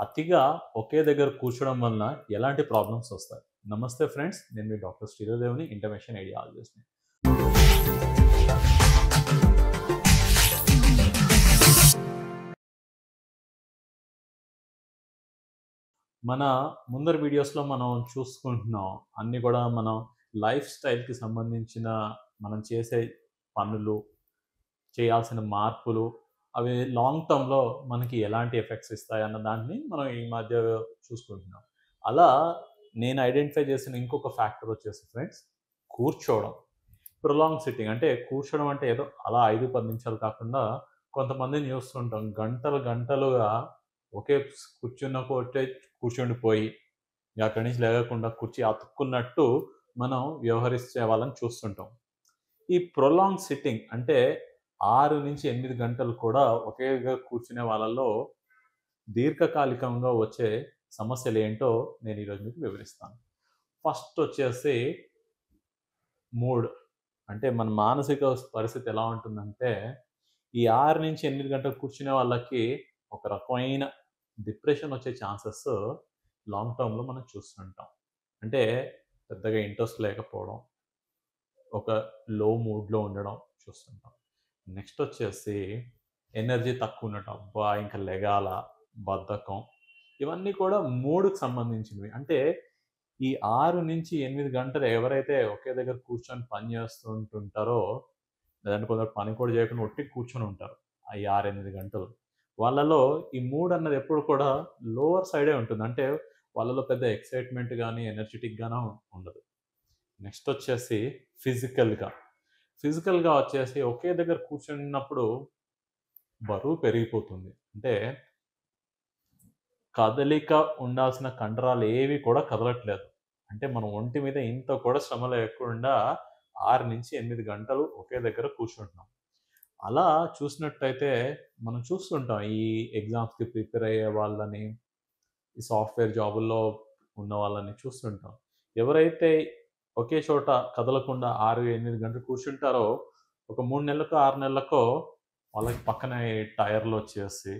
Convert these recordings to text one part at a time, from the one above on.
అతిగా ఒకే దగ్గర కూర్చోవడం వలన ఎలాంటి ప్రాబ్లమ్స్ వస్తాయి? నమస్తే ఫ్రెండ్స్. నేను మీ డాక్టర్ శ్రీధర్‌దేవని, ఇంటర్వెన్షన్ ఐడియాలజిస్ట్‌ని. మన ముందరి వీడియోస్‌లో మనం చూసుకుంటున్నాం. అన్నీ కూడా మనం లైఫ్ స్టైల్‌కి సంబంధించిన మనం చేసే పనులు, చేయాల్సిన మార్పులు, అవి లాంగ్ టర్మ్‌లో మనకి ఎలాంటి ఎఫెక్ట్స్ ఇస్తాయన్న దాన్ని మనం ఈ మధ్య చూసుకుంటున్నాం. అలా నేను ఐడెంటిఫై చేసిన ఇంకొక ఫ్యాక్టర్ వచ్చేసి ఫ్రెండ్స్, కూర్చోవడం. ప్రొలాంగ్ సిట్టింగ్ అంటే కూర్చోవడం అంటే ఏదో అలా 5, 10 నిమిషాలు కాకుండా కొంతమందిని చూస్తుంటాం. గంటలు గంటలుగా ఒకే కూర్చున్న చోటే కూర్చుండిపోయి, ఇగ అక్కడి నుంచి లేగకుండా కుర్చీ అతుక్కున్నట్టు మనం వ్యవహరించే వాళ్ళని చూస్తుంటాం. ఈ ప్రొలాంగ్ సిట్టింగ్ అంటే 6-8 గంటలు కూడా ఒకే దగ్గర కూర్చునే వాళ్ళలో దీర్ఘకాలికంగా వచ్చే సమస్యలేంటో నేను ఈరోజు మీకు వివరిస్తాను. ఫస్ట్ వచ్చేసి మూడ్. అంటే మన మానసిక పరిస్థితి ఎలా ఉంటుందంటే, ఈ 6-8 గంటలు కూర్చునే వాళ్ళకి ఒక రకమైన డిప్రెషన్ వచ్చే ఛాన్సెస్ లాంగ్ టర్మ్‌లో మనం చూస్తుంటాం. అంటే పెద్దగా ఇంట్రెస్ట్ లేకపోవడం, ఒక లో మూడ్‌లో ఉండడం చూస్తుంటాం. నెక్స్ట్ వచ్చేసి ఎనర్జీ తక్కువ ఉండటం. అబ్బా! ఇంక లెగాల, బద్ధకం, ఇవన్నీ కూడా మూడ్‌కి సంబంధించినవి. అంటే ఈ 6-8 గంటలు ఎవరైతే ఒకే దగ్గర కూర్చొని పని చేస్తూ ఉంటుంటారో, లేదంటే కొందరు పని కూడా చేయకుండా ఒట్టిగా కూర్చొని ఉంటారు. ఈ 6-8 గంటలు. వాళ్ళలో ఈ మూడ్ అన్నది ఎప్పుడు కూడా లోవర్ సైడే ఉంటుంది. అంటే వాళ్ళలో పెద్ద ఎక్సైట్‌మెంట్ గాని, ఎనర్జిటిక్ గాని ఉండదు. నెక్స్ట్ వచ్చేసి ఫిజికల్‌గా. ఫిజికల్‌గా వచ్చేసి ఒకే దగ్గర కూర్చున్నప్పుడు బరువు పెరిగిపోతుంది. అంటే కదలిక ఉండాల్సిన కండరాలు ఏవి కూడా కదలట్లేదు. అంటే మన ఒంటి మీద ఇంత కూడా శ్రమ లేకుండా 6-8 గంటలు ఒకే దగ్గర కూర్చుంటున్నాం. అలా చూసినట్టయితే మనం చూస్తుంటాం. ఈ ఎగ్జామ్స్‌కి ప్రిపేర్ అయ్యే వాళ్ళని, ఈ సాఫ్ట్‌వేర్ జాబుల్లో ఉన్న వాళ్ళని చూస్తుంటాం. ఎవరైతే ఒకే చోట కదలకుండా 6-8 గంటలు కూర్చుంటారో, ఒక 3 నెలలకో, 6 నెలలకో వాళ్ళకి పక్కనే టైర్‌లొచ్చేసి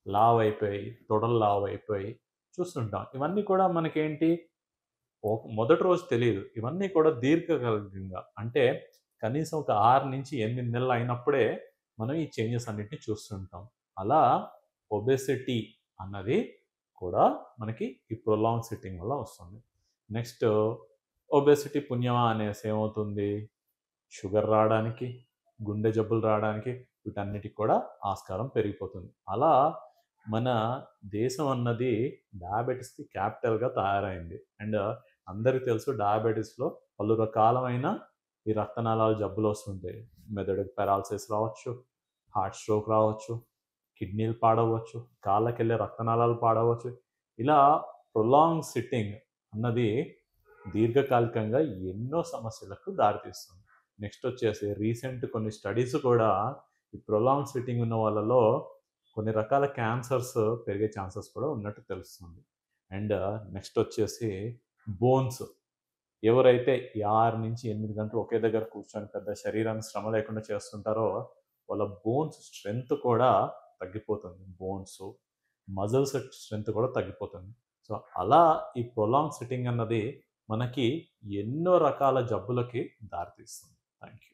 లావైపోయి, తొడలు లావైపోయి చూస్తుంటాం. ఇవన్నీ కూడా మనకేంటి మొదటి రోజు తెలీదు. ఇవన్నీ కూడా దీర్ఘకాలికంగా అంటే కనీసం ఒక 6-8 నెలలు అయినప్పుడే మనం ఈ చేంజెస్ అన్నిటిని చూస్తుంటాం. అలా ఒబెసిటీ అన్నది కూడా మనకి ఈ ప్రొలాంగ్ సిట్టింగ్ వల్ల వస్తుంది. నెక్స్ట్ ఒబెసిటీ పుణ్యమా అనేసి ఏమవుతుంది? షుగర్ రావడానికి, గుండె జబ్బులు రావడానికి వీటన్నిటికి కూడా ఆస్కారం పెరిగిపోతుంది. అలా మన దేశం అన్నది డయాబెటిస్‌కి క్యాపిటల్‌గా తయారైంది. అండ్ అందరికి తెలుసు డయాబెటిస్‌లో పలు రకాలమైన ఈ రక్తనాళాల జబ్బులొస్తుంటాయి. మెదడుకి పారాలిసిస్ రావచ్చు, హార్ట్ స్ట్రోక్ రావచ్చు, కిడ్నీలు పాడవచ్చు, కాళ్ళకెళ్ళే రక్తనాళాలు పాడవచ్చు. ఇలా ప్రొలాంగ్ సిట్టింగ్ అన్నది దీర్ఘకాలికంగా ఎన్నో సమస్యలకు దారితీస్తుంది. నెక్స్ట్ వచ్చేసి రీసెంట్ కొన్ని స్టడీస్ కూడా ఈ ప్రొలాంగ్ సిట్టింగ్ ఉన్న వాళ్ళలో కొన్ని రకాల క్యాన్సర్స్ పెరిగే ఛాన్సెస్ కూడా ఉన్నట్టు తెలుస్తుంది. అండ్ నెక్స్ట్ వచ్చేసి బోన్స్. ఎవరైతే ఈ 6-8 గంటలు ఒకే దగ్గర కూర్చొని పెద్ద శరీరానికి శ్రమ లేకుండా చేస్తుంటారో, వాళ్ళ బోన్స్ స్ట్రెంత్ కూడా తగ్గిపోతుంది. మజిల్స్ స్ట్రెంత్ కూడా తగ్గిపోతుంది. సో, అలా ఈ ప్రొలాంగ్ సిట్టింగ్ అన్నది మనకి ఎన్నో రకాల జబ్బులకి దారితీస్తుంది. Thank you.